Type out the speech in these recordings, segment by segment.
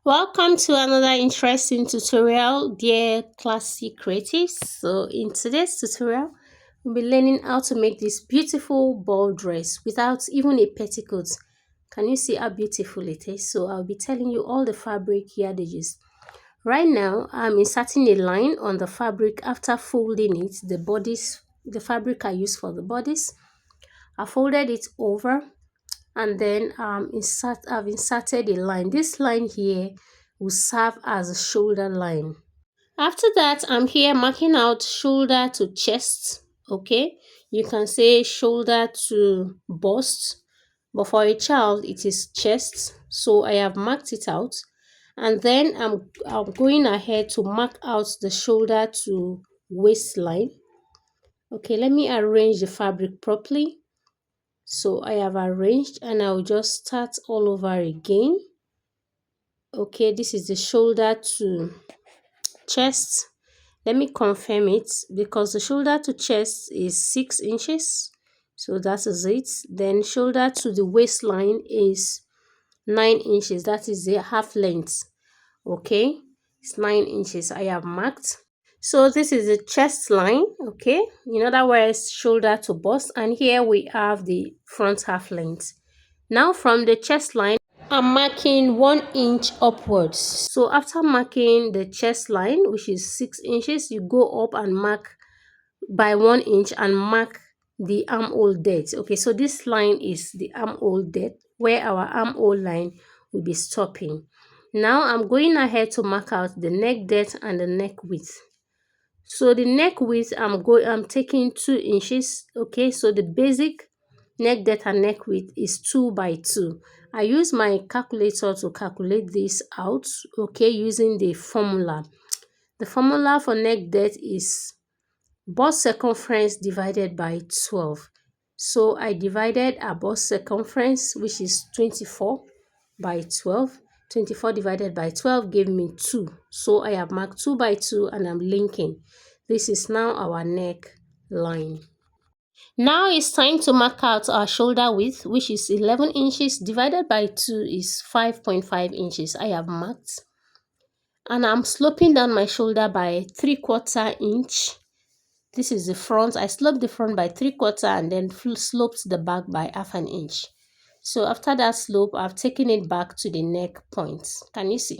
Welcome to another interesting tutorial, dear classy creatives. So in today's tutorial, we'll be learning how to make this beautiful ball dress without even a petticoat. Can you see how beautiful it is? So I'll be telling you all the fabric yardages. Right now, I'm inserting a line on the fabric after folding it. The fabric I use for the bodice. I folded it over and then I've inserted a line. This line here will serve as a shoulder line. After that, I'm here marking out shoulder to chest. Okay, you can say shoulder to bust, but for a child it is chest. So I have marked it out, and then I'm going ahead to mark out the shoulder to waistline. Okay, let me arrange the fabric properly. So I have arranged and I'll just start all over again. Okay, this is the shoulder to chest. Let me confirm it because the shoulder to chest is 6 inches. So that is it. Then shoulder to the waistline is 9 inches. That is the half length. Okay, it's 9 inches I have marked. So this is the chest line, okay? In other words, shoulder to bust. And here we have the front half length. Now from the chest line, I'm marking 1 inch upwards. So after marking the chest line, which is 6 inches, you go up and mark by 1 inch and mark the armhole depth. Okay, so this line is the armhole depth where our armhole line will be stopping. Now I'm going ahead to mark out the neck depth and the neck width. So the neck width, I'm taking 2 inches. Okay, so the basic neck depth and neck width is 2 by 2. I use my calculator to calculate this out, okay, using the formula. The formula for neck depth is bust circumference divided by 12. So I divided a bust circumference, which is 24 by 12. 24 divided by 12 gave me 2. So I have marked 2 by 2 and I'm linking. This is now our neck line. Now it's time to mark out our shoulder width, which is 11 inches divided by 2 is 5.5 inches. I have marked. And I'm sloping down my shoulder by 3/4 inch. This is the front. I sloped the front by 3/4 and then sloped the back by 1/2 inch. So after that slope, I've taken it back to the neck point. Can you see?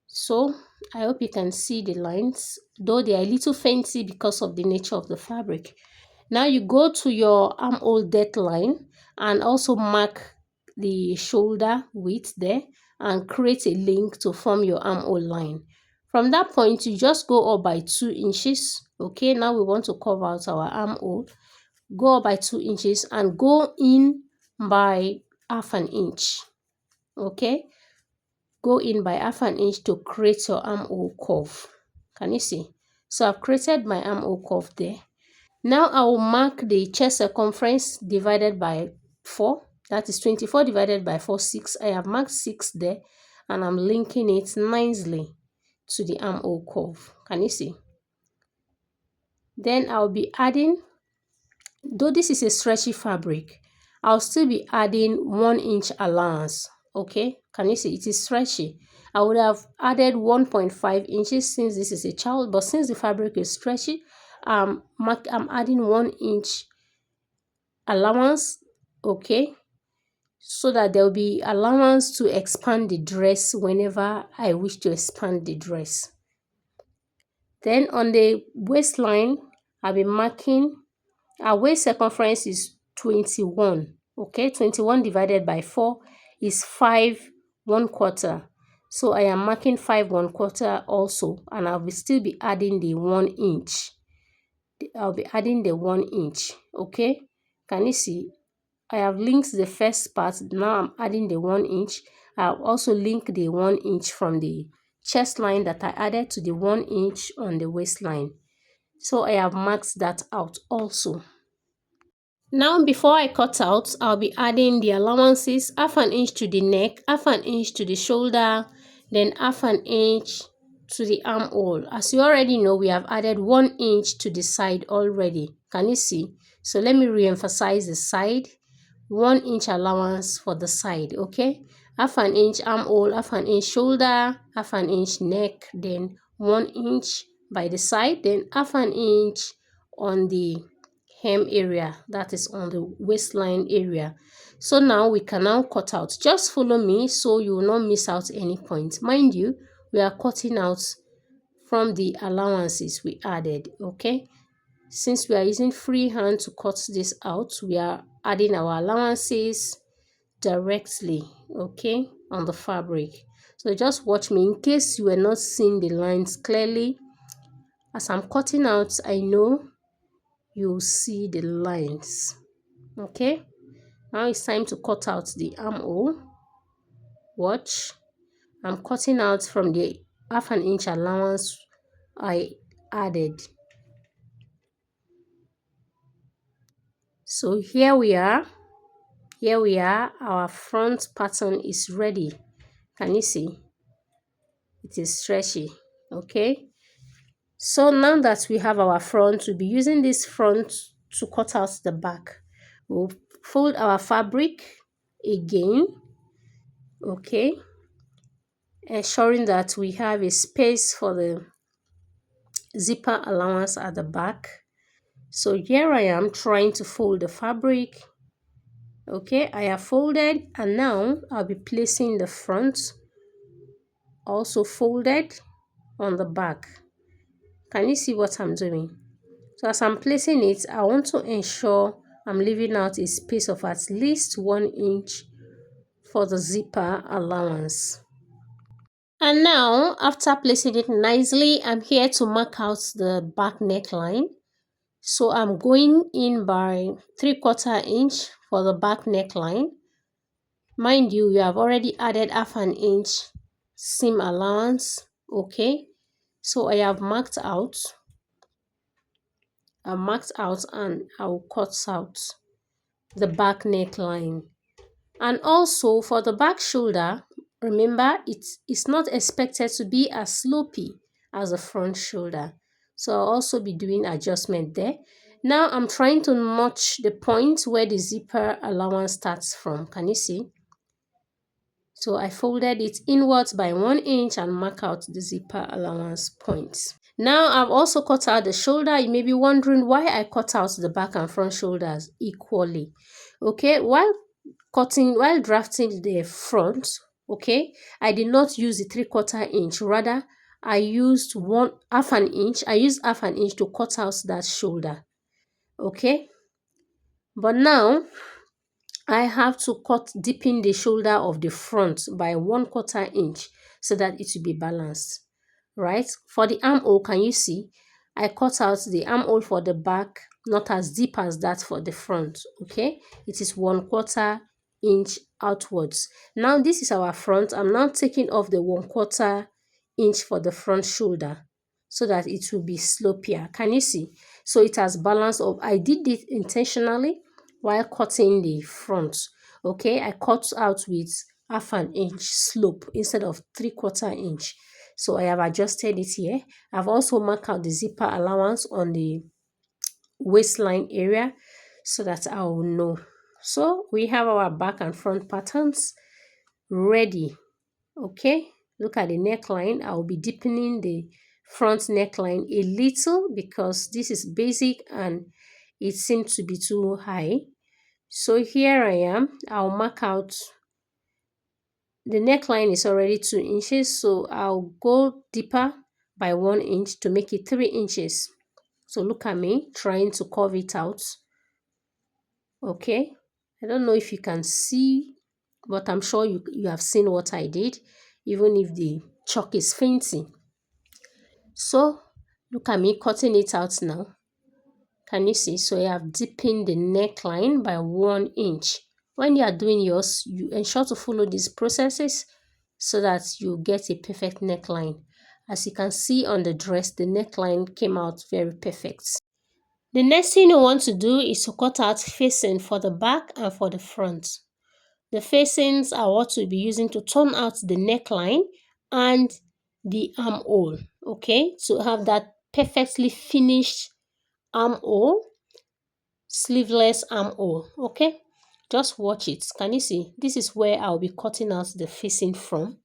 So I hope you can see the lines, though they are a little fancy because of the nature of the fabric. Now you go to your armhole depth line and also mark the shoulder width there and create a link to form your armhole line. From that point, you just go up by 2 inches. Okay, now we want to cover out our armhole. Go up by 2 inches and go in by 1/2 inch. Okay, go in by 1/2 inch to create your armhole curve. Can you see? So I've created my armhole curve there. Now I will mark the chest circumference divided by 4. That is 24 divided by 4, 6. I have marked 6 there and I'm linking it nicely to the armhole curve. Can you see? Then I'll be adding, though this is a stretchy fabric, I'll still be adding 1 inch allowance. Okay, can you see? It is stretchy. I would have added 1.5 inches since this is a child, but since the fabric is stretchy, I'm adding 1 inch allowance, okay, so that there will be allowance to expand the dress whenever I wish to expand the dress. Then on the waistline, I'll be marking, our waist circumference is 21. Okay, 21 divided by 4 is 5/1/4. So I am marking 5/1/4 also, and I will still be adding the 1 inch. I'll be adding the 1 inch. Okay, can you see? I have linked the first part. Now I'm adding the 1 inch. I'll also link the 1 inch from the chest line that I added to the 1 inch on the waistline. So I have marked that out also. Now before I cut out, I'll be adding the allowances, 1/2 inch to the neck, 1/2 inch to the shoulder, then 1/2 inch to the armhole. As you already know, we have added 1 inch to the side already. Can you see? So let me re-emphasize the side. 1 inch allowance for the side, okay? half an inch armhole, half an inch shoulder, half an inch neck, then 1 inch by the side, then half an inch on the hem area, that is on the waistline area. So now we can now cut out. Just follow me so you will not miss out any point. Mind you, we are cutting out from the allowances we added, okay? Since we are using free hand to cut this out, we are adding our allowances directly, okay, on the fabric. So just watch me in case you are not seeing the lines clearly. As I'm cutting out, I know you'll see the lines, okay? Now it's time to cut out the armhole. Watch. I'm cutting out from the half an inch allowance I added. So here we are. Our front pattern is ready. Can you see? It is stretchy, okay? So now that we have our front, we'll be using this front to cut out the back. We'll fold our fabric again, okay? Ensuring that we have a space for the zipper allowance at the back. So here I am trying to fold the fabric. Okay, I have folded, and now I'll be placing the front also folded on the back. Can you see what I'm doing? So as I'm placing it, I want to ensure I'm leaving out a space of at least 1 inch for the zipper allowance. And now, after placing it nicely, I'm here to mark out the back neckline. So I'm going in by 3/4 inch for the back neckline. Mind you, we have already added half an inch seam allowance, okay? So I have marked out. And I'll cut out the back neckline. And also for the back shoulder, remember it's not expected to be as slopey as the front shoulder. So I'll also be doing adjustment there. Now I'm trying to notch the point where the zipper allowance starts from. Can you see? So I folded it inwards by 1 inch and mark out the zipper allowance points. Now I've also cut out the shoulder. You may be wondering why I cut out the back and front shoulders equally. Okay, while drafting the front, okay, I did not use the 3/4 inch. Rather, I used half an inch. I used half an inch to cut out that shoulder. Okay, but now I have to cut deepen the shoulder of the front by 1/4 inch so that it will be balanced. Right? For the armhole, can you see? I cut out the armhole for the back, not as deep as that for the front. Okay? It is 1/4 inch outwards. Now this is our front. I'm now taking off the 1/4 inch for the front shoulder so that it will be slopier. Can you see? So it has balance of, I did it intentionally while cutting the front. Okay, I cut out with half an inch slope instead of 3/4 inch. So I have adjusted it here. I've also marked out the zipper allowance on the waistline area so that I will know. So we have our back and front patterns ready. Okay, look at the neckline. I'll be deepening the front neckline a little because this is basic and it seems to be too high. So here I am. I'll mark out. The neckline is already 2 inches, so I'll go deeper by 1 inch to make it 3 inches. So look at me trying to curve it out. Okay, I don't know if you can see, but I'm sure you have seen what I did, even if the chalk is fainting. So look at me cutting it out now. Can you see? So I have deepened the neckline by 1 inch. When you are doing yours, you ensure to follow these processes so that you get a perfect neckline. As you can see on the dress, the neckline came out very perfect. The next thing you want to do is to cut out facing for the back and for the front. The facings are what we'll be using to turn out the neckline and the armhole, okay? To have that perfectly finished armhole, sleeveless armhole, okay? Just watch it. Can you see? This is where I'll be cutting out the facing from,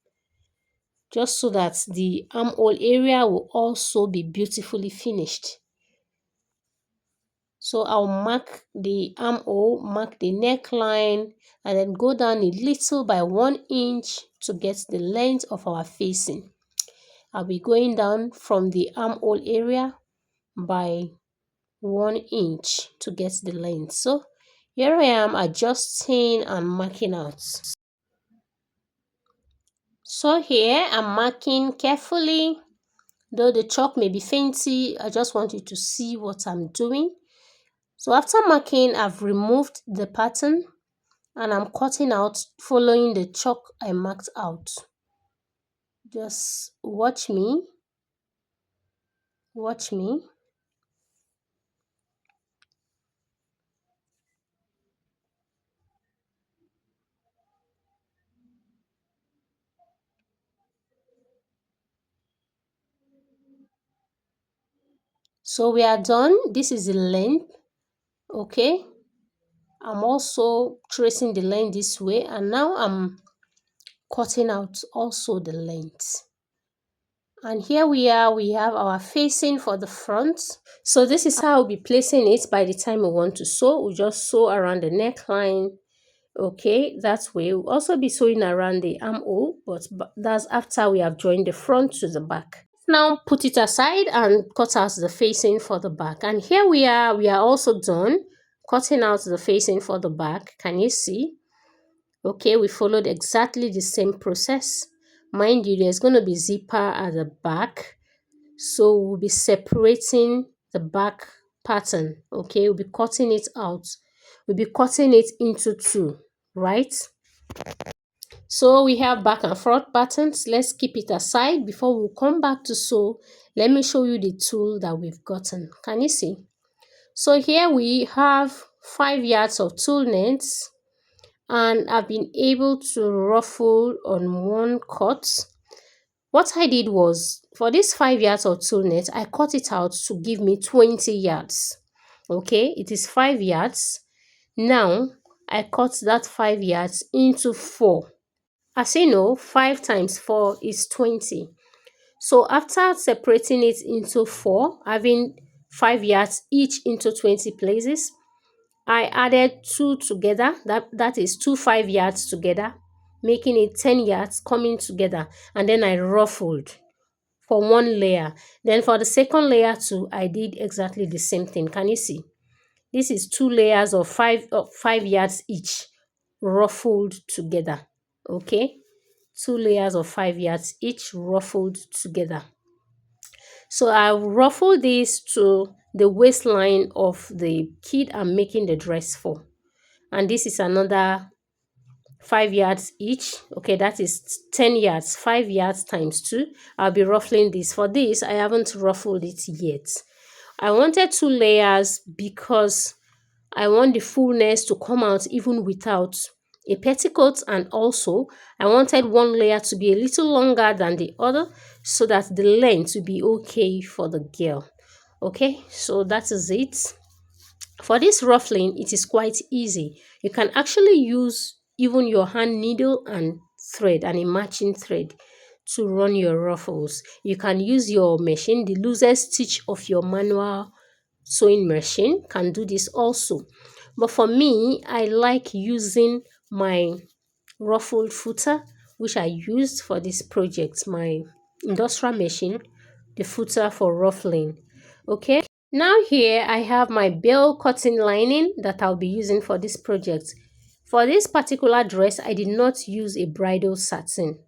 just so that the armhole area will also be beautifully finished. So I'll mark the armhole, mark the neckline, and then go down a little by 1 inch to get the length of our facing. I'll be going down from the armhole area by 1 inch to get the length. So here I am adjusting and marking out. So here I'm marking carefully. Though the chalk may be fainty, I just want you to see what I'm doing. So after marking, I've removed the pattern and I'm cutting out following the chalk I marked out. Just watch me. Watch me. So we are done. This is the length. Okay. I'm also tracing the length this way, and now I'm cutting out also the length. And here we have our facing for the front. So this is how we'll be placing it by the time we want to sew. We'll just sew around the neckline. Okay, that way. We'll also be sewing around the armhole, but that's after we have joined the front to the back. Now put it aside and cut out the facing for the back. And here we are also done cutting out the facing for the back. Can you see? Okay, we followed exactly the same process. Mind you, there's going to be zipper at the back, so we'll be separating the back pattern. Okay, we'll be cutting it out. We'll be cutting it into two, right? So we have back and front patterns. Let's keep it aside. Before we come back to sew, let me show you the tool that we've gotten. Can you see? So here we have 5 yards of tulle nets, and I've been able to ruffle on one cut. What I did was, for this 5 yards of tulle net, I cut it out to give me 20 yards. Okay, it is 5 yards. Now, I cut that 5 yards into 4. As you know, 5 times 4 is 20. So after separating it into 4, having 5 yards each into 20 places, I added 2 together. That is 2 5 yards together, making it 10 yards coming together. And then I ruffled for one layer. Then for the second layer too, I did exactly the same thing. Can you see? This is 2 layers of 5 yards each, ruffled together. Okay, 2 layers of 5 yards each, ruffled together. So I ruffle this to the waistline of the kid I'm making the dress for. And this is another 5 yards each. Okay, that is 10 yards. 5 yards times 2. I'll be ruffling this. For this, I haven't ruffled it yet. I wanted 2 layers because I want the fullness to come out even without a petticoat, and also I wanted one layer to be a little longer than the other so that the length will be okay for the girl. Okay, so that is it. For this ruffling, it is quite easy. You can actually use even your hand needle and thread and a matching thread to run your ruffles. You can use your machine. The loosest stitch of your manual sewing machine can do this also. But for me, I like using my ruffled footer, which I used for this project, my industrial machine, the footer for ruffling. Okay, now here I have my bell cotton lining that I'll be using for this project. For this particular dress, I did not use a bridal satin.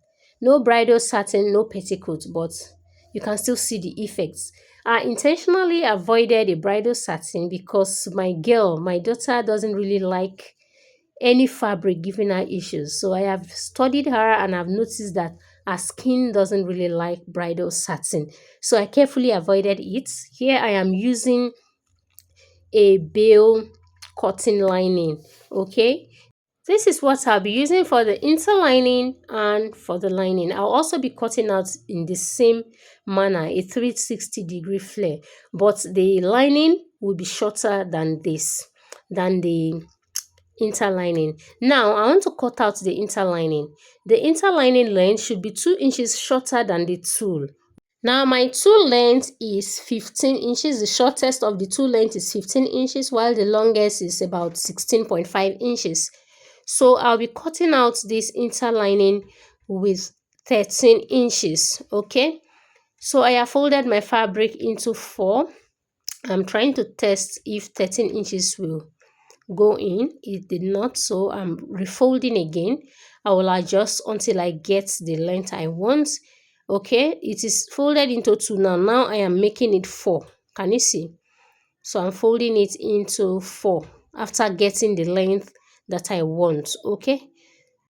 No bridal satin, no petticoat, but you can still see the effects. I intentionally avoided a bridal satin because my daughter doesn't really like any fabric giving her issues. So I have studied her and I've noticed that her skin doesn't really like bridal satin. So I carefully avoided it. Here I am using a bale cotton lining. Okay, this is what I'll be using for the interlining and for the lining. I'll also be cutting out in the same manner, a 360-degree flare, but the lining will be shorter than this, than the interlining. Now I want to cut out the interlining. The interlining length should be 2 inches shorter than the tulle. Now my tulle length is 15 inches. The shortest of the two length is 15 inches, while the longest is about 16.5 inches. So I'll be cutting out this interlining with 13 inches. Okay, so I have folded my fabric into 4. I'm trying to test if 13 inches will go in. It did not, so I'm refolding again. I will adjust until I get the length I want. Okay, it is folded into 2 now. Now I am making it 4. Can you see? So I'm folding it into 4 after getting the length that I want. Okay,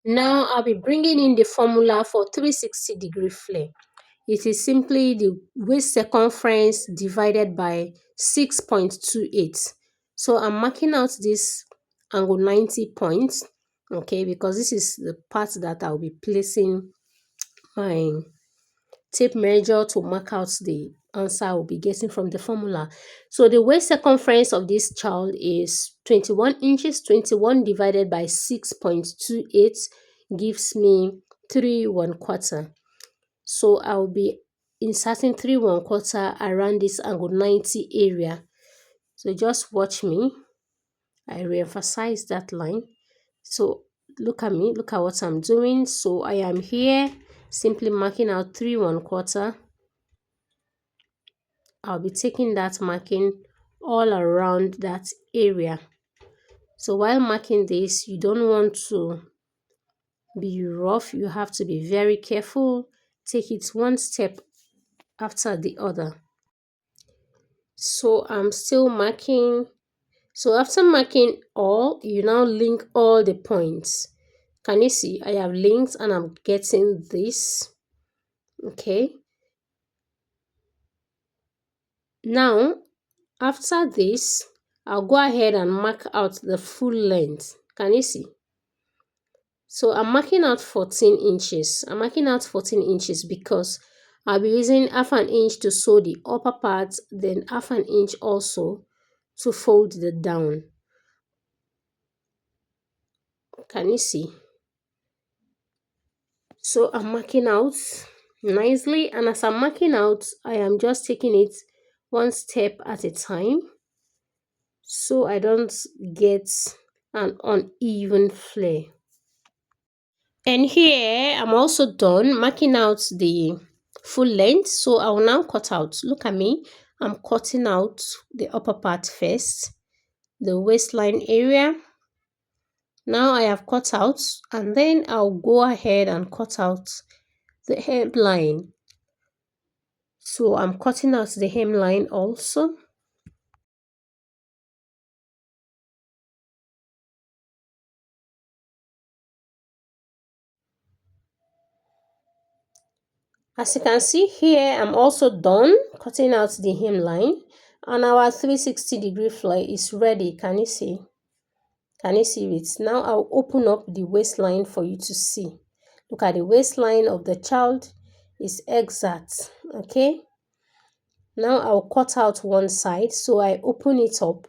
now I'll be bringing in the formula for 360-degree flare. It is simply the waist circumference divided by 6.28. So I'm marking out this angle 90 points, okay, because this is the part that I'll be placing my tape measure to mark out the answer I'll be getting from the formula. So the waist circumference of this child is 21 inches. 21 divided by 6.28 gives me 3 1/4. So I'll be inserting 3 1/4 around this angle 90 area. So just watch me. I re-emphasize that line. So look at me, look at what I'm doing. So I am here simply marking out 3 1/4. I'll be taking that marking all around that area. So while marking this, you don't want to be rough. You have to be very careful. Take it one step after the other. So I'm still marking. So after marking all, you now link all the points. Can you see? I have linked and I'm getting this. Okay. Now, after this, I'll go ahead and mark out the full length. Can you see? So I'm marking out 14 inches. I'm marking out 14 inches because I'll be using half an inch to sew the upper part, then half an inch also to fold the down. Can you see? So I'm marking out nicely, and as I'm marking out, I am just taking it one step at a time so I don't get an uneven flare. And here I'm also done marking out the full length, so I will now cut out. Look at me, I'm cutting out the upper part first, the waistline area. Now I have cut out, and then I'll go ahead and cut out the hemline. So I'm cutting out the hemline also. As you can see here, I'm also done cutting out the hemline, and our 360-degree flare is ready. Can you see? Can you see it? Now I'll open up the waistline for you to see. Look at the waistline of the child is exact. Okay. Now I'll cut out one side, so I open it up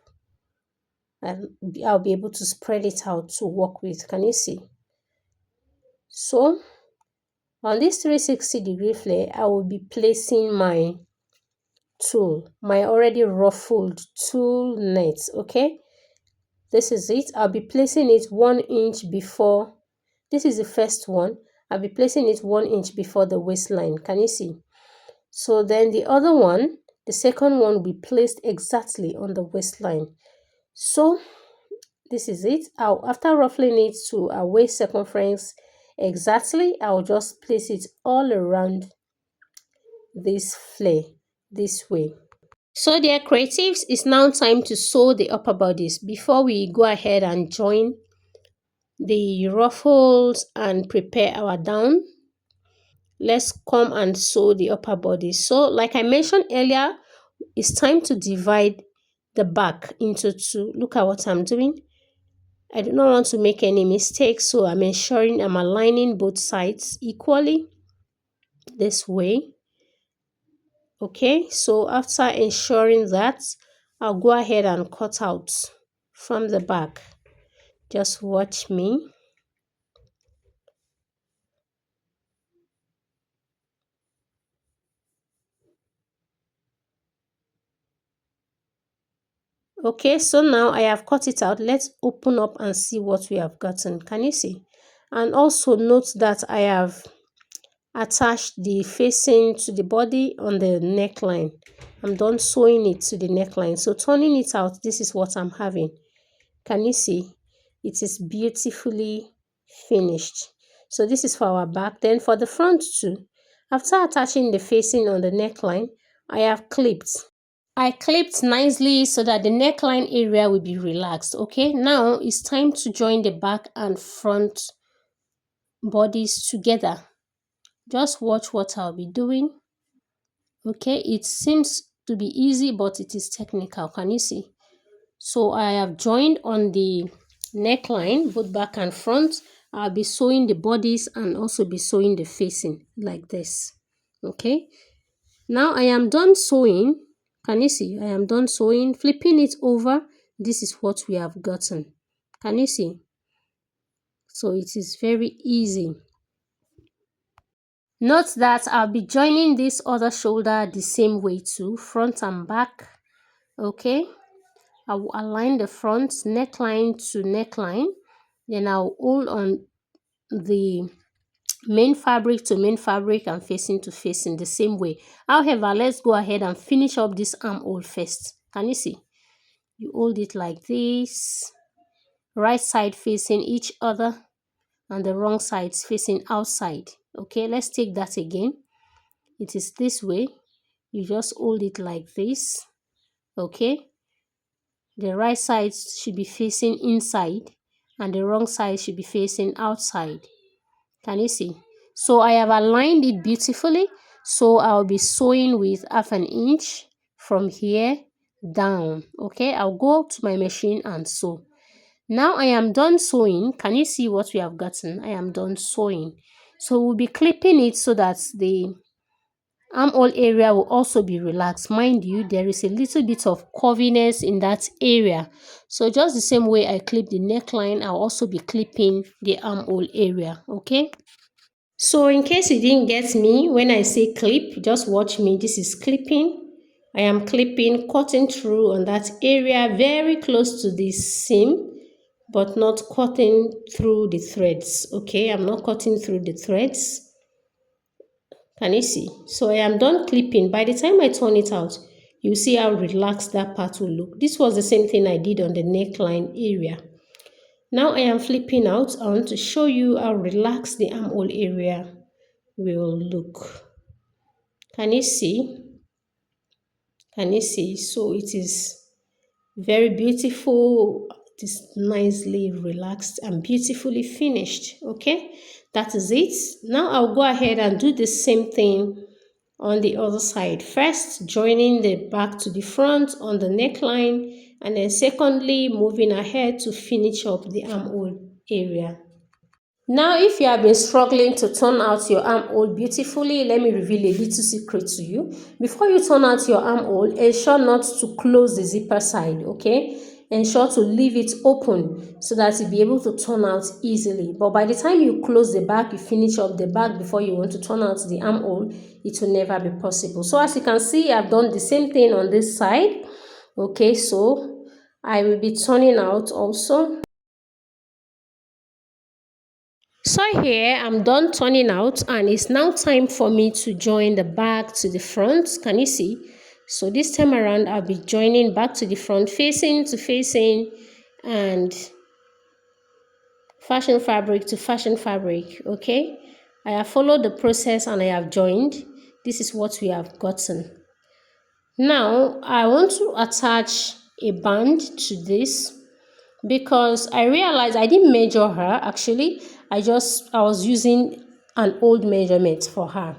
and I'll be able to spread it out to work with. Can you see? So on this 360-degree flare, I will be placing my tulle, my already ruffled tulle net. Okay, this is it. I'll be placing it 1 inch before. This is the first one. I'll be placing it 1 inch before the waistline. Can you see? So then the other one, the second one, will be placed exactly on the waistline. So this is it. After ruffling it to a waist circumference exactly, I'll just place it all around this flare this way. So dear creatives, it's now time to sew the upper bodies. Before we go ahead and join the ruffles and prepare our down, let's come and sew the upper body. So like I mentioned earlier, it's time to divide the back into 2. Look at what I'm doing. I do not want to make any mistakes, so I'm ensuring I'm aligning both sides equally this way. Okay, so after ensuring that, I'll go ahead and cut out from the back. Just watch me. Okay, so now I have cut it out. Let's open up and see what we have gotten. Can you see? And also note that I have attached the facing to the body on the neckline. I'm done sewing it to the neckline. So turning it out, this is what I'm having. Can you see? It is beautifully finished. So this is for our back. Then for the front too, after attaching the facing on the neckline, I have clipped. I clipped nicely so that the neckline area will be relaxed. Okay, now it's time to join the back and front bodies together. Just watch what I'll be doing. Okay, it seems to be easy, but it is technical. Can you see? So I have joined on the neckline, both back and front. I'll be sewing the bodies and also be sewing the facing like this. Okay, now I am done sewing. Can you see? I am done sewing. Flipping it over, this is what we have gotten. Can you see? So it is very easy. Note that I'll be joining this other shoulder the same way too, front and back. Okay, I will align the front neckline to neckline. Then I'll hold on the main fabric to main fabric and facing to facing the same way. However, let's go ahead and finish up this armhole first. Can you see? You hold it like this, right side facing each other and the wrong sides facing outside. Okay, let's take that again. It is this way. You just hold it like this. Okay, the right side should be facing inside and the wrong side should be facing outside. Can you see? So I have aligned it beautifully. So I'll be sewing with 1/2 inch from here down. Okay, I'll go to my machine and sew. Now I am done sewing. Can you see what we have gotten? I am done sewing. So we'll be clipping it so that the armhole area will also be relaxed. Mind you, there is a little bit of curviness in that area. So just the same way I clip the neckline, I'll also be clipping the armhole area. Okay. So in case you didn't get me, when I say clip, just watch me. This is clipping. I am clipping, cutting through on that area very close to the seam, but not cutting through the threads. Okay, I'm not cutting through the threads. Can you see? So I am done clipping. By the time I turn it out, you see how relaxed that part will look. This was the same thing I did on the neckline area. Now I am flipping out. I want to show you how relaxed the armhole area will look. Can you see? Can you see? So it is very beautiful. It is nicely relaxed and beautifully finished. Okay, that is it. Now I'll go ahead and do the same thing on the other side. First, joining the back to the front on the neckline, and then secondly, moving ahead to finish up the armhole area. Now, if you have been struggling to turn out your armhole beautifully, let me reveal a little secret to you. Before you turn out your armhole, ensure not to close the zipper side, okay? Ensure to leave it open so that you'll be able to turn out easily. But by the time you close the back, you finish up the back before you want to turn out the armhole, it will never be possible. So as you can see, I've done the same thing on this side. Okay, so I will be turning out also. So here I'm done turning out and it's now time for me to join the back to the front. Can you see? So this time around I'll be joining back to the front, facing to facing and fashion fabric to fashion fabric. Okay, I have followed the process and I have joined. This is what we have gotten. Now I want to attach a band to this because I realized I didn't measure her actually. I was using an old measurement for her,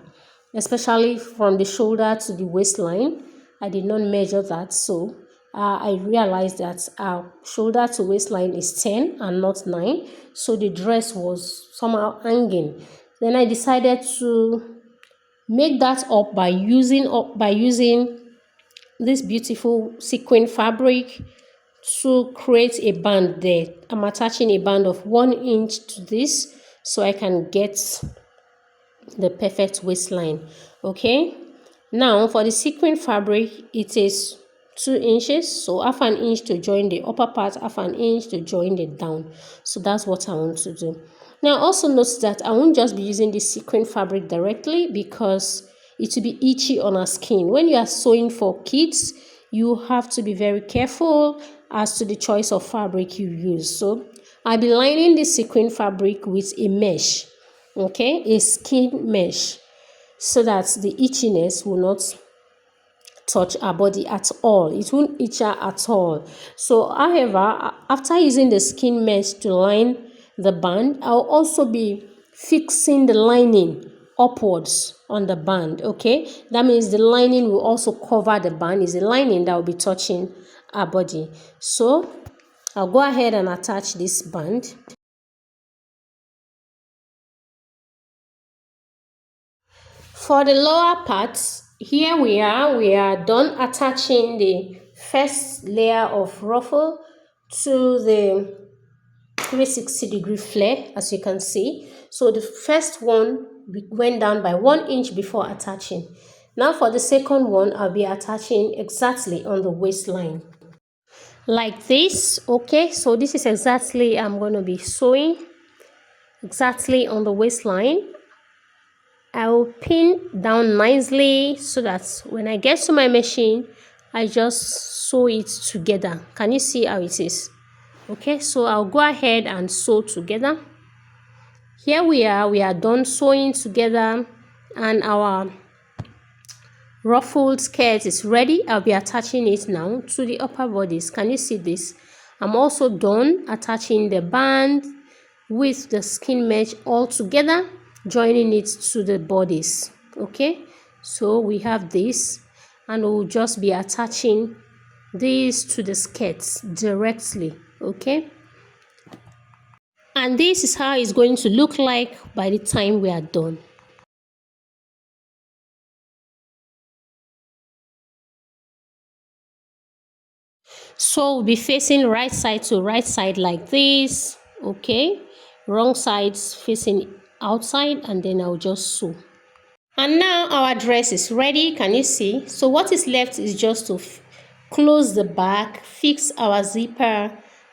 especially from the shoulder to the waistline. I did not measure that, so I realized that our shoulder to waistline is 10 and not 9, so the dress was somehow hanging. Then I decided to make that up by using this beautiful sequin fabric to create a band there. I'm attaching a band of 1 inch to this so I can get the perfect waistline. Okay, now for the sequin fabric, it is 2 inches, so half an inch to join the upper part, half an inch to join the down. So that's what I want to do. Now also notice that I won't just be using the sequin fabric directly because it will be itchy on our skin. When you are sewing for kids, you have to be very careful as to the choice of fabric you use. So I'll be lining the sequin fabric with a mesh, okay, a skin mesh, so that the itchiness will not touch our body at all. It won't itch her at all. So however, after using the skin mesh to line the band, I'll also be fixing the lining upwards on the band. Okay, that means the lining will also cover the band. Is the lining that will be touching our body. So I'll go ahead and attach this band. For the lower parts, here we are done attaching the first layer of ruffle to the 360-degree flare, as you can see. So the first one went down by 1 inch before attaching. Now for the second one, I'll be attaching exactly on the waistline. Like this, okay? So this is exactly I'm going to be sewing exactly on the waistline. I will pin down nicely so that when I get to my machine, I just sew it together. Can you see how it is? Okay, so I'll go ahead and sew together. Here we are done sewing together and our ruffled skirt is ready. I'll be attaching it now to the upper bodice. Can you see this? I'm also done attaching the band with the skin mesh all together, joining it to the bodice. Okay, so we have this, and we'll just be attaching this to the skirts directly. Okay, and this is how it's going to look like by the time we are done. So we'll be facing right side to right side like this. Okay, wrong sides facing outside, and then I'll just sew. And now our dress is ready. Can you see? So what is left is just to close the back, fix our zipper,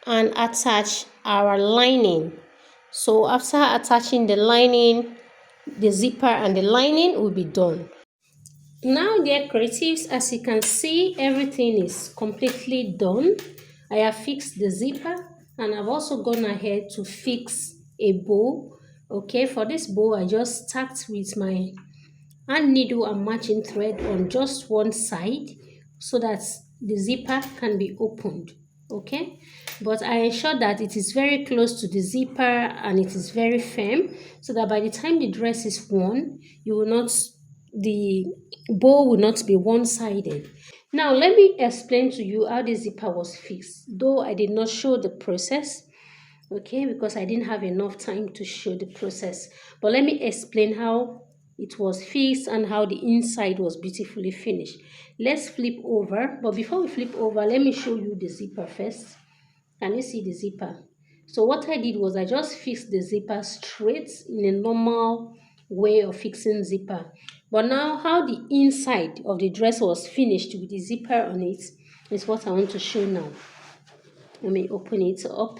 and attach our lining. So after attaching the lining, the zipper and the lining will be done. Now, dear creatives, as you can see, everything is completely done. I have fixed the zipper, and I've also gone ahead to fix a bow. Okay, for this bow, I just stacked with my hand needle and matching thread on just one side so that the zipper can be opened. Okay, but I ensure that it is very close to the zipper and it is very firm so that by the time the dress is worn, you will not, the bow will not be one-sided. Now let me explain to you how the zipper was fixed, though I did not show the process, okay, because I didn't have enough time to show the process. But let me explain how it was fixed and how the inside was beautifully finished. Let's flip over, but before we flip over, let me show you the zipper first. Can you see the zipper? So what I did was I just fixed the zipper straight in a normal way of fixing zipper. But now how the inside of the dress was finished with the zipper on it is what I want to show now. Let me open it up.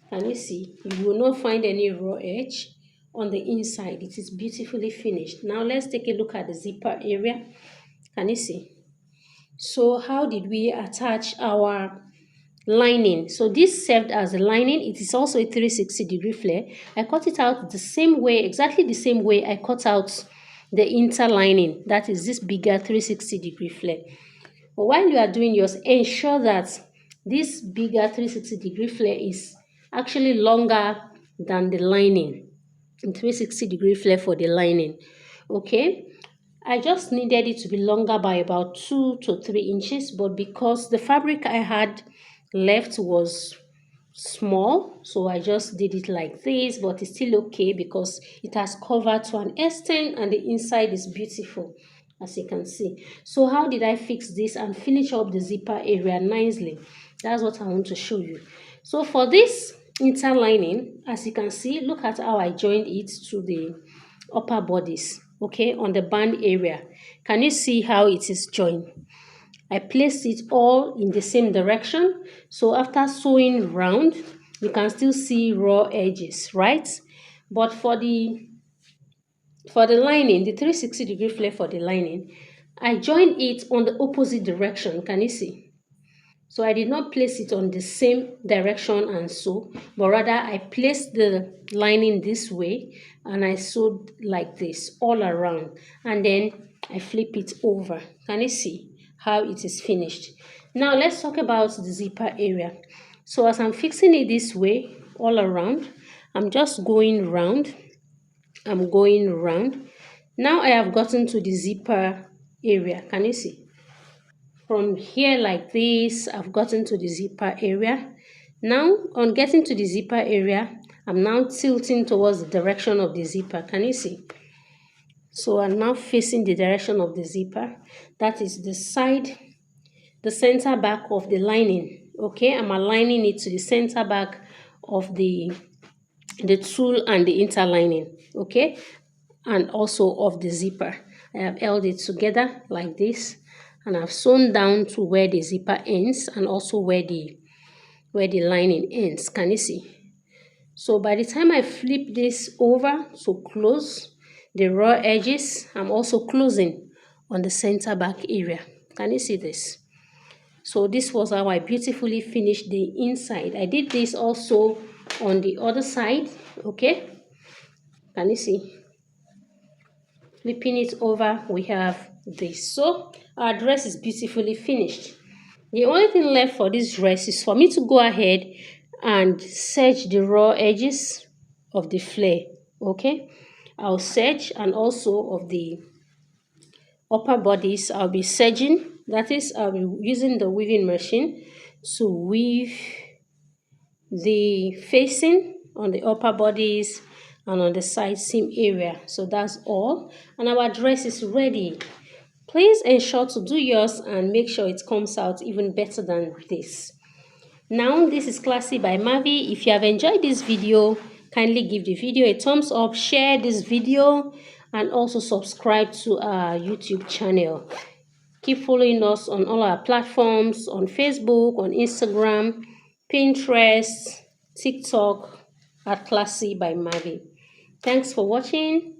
Can you see? You will not find any raw edge on the inside. It is beautifully finished. Now let's take a look at the zipper area. Can you see? So how did we attach our lining? So this served as a lining. It is also a 360-degree flare. I cut it out the same way, exactly the same way I cut out the interlining. That is this bigger 360-degree flare. But while you are doing yours, ensure that this bigger 360-degree flare is actually longer than the lining. 360-degree flare for the lining. Okay, I just needed it to be longer by about 2 to 3 inches, but because the fabric I had left was small, so I just did it like this, but it's still okay because it has covered to an extent and the inside is beautiful, as you can see. So how did I fix this and finish up the zipper area nicely? That's what I want to show you. So for this interlining, as you can see, look at how I joined it to the upper bodies, okay, on the band area. Can you see how it is joined? I placed it all in the same direction. So after sewing round, you can still see raw edges, right? But for the lining, the 360-degree flare for the lining, I joined it on the opposite direction. Can you see? So I did not place it on the same direction and sew, but rather I placed the lining this way and I sewed like this all around, and then I flip it over. Can you see how it is finished? Now let's talk about the zipper area. So as I'm fixing it this way all around, I'm just going round. I'm going round. Now I have gotten to the zipper area. Can you see? From here like this, I've gotten to the zipper area. Now on getting to the zipper area, I'm now tilting towards the direction of the zipper. Can you see? So I'm now facing the direction of the zipper. That is the side, the center back of the lining. Okay, I'm aligning it to the center back of the tulle and the interlining. Okay, and also of the zipper. I have held it together like this, and I've sewn down to where the zipper ends and also where the lining ends. Can you see? So by the time I flip this over to close the raw edges, I'm also closing on the center back area. Can you see this? So this was how I beautifully finished the inside. I did this also on the other side. Okay, can you see? Flipping it over, we have this. So our dress is beautifully finished. The only thing left for this dress is for me to go ahead and serge the raw edges of the flare. Okay, I'll serge, and also of the upper bodies I'll be serging. That is, I'll be using the weaving machine to weave the facing on the upper bodies and on the side seam area. So that's all, and our dress is ready. Please ensure to do yours and make sure it comes out even better than this. Now, this is Classy by Mavi. If you have enjoyed this video, kindly give the video a thumbs up, share this video, and also subscribe to our YouTube channel. Keep following us on all our platforms, on Facebook, on Instagram, Pinterest, TikTok, at Classy by Mavi. Thanks for watching.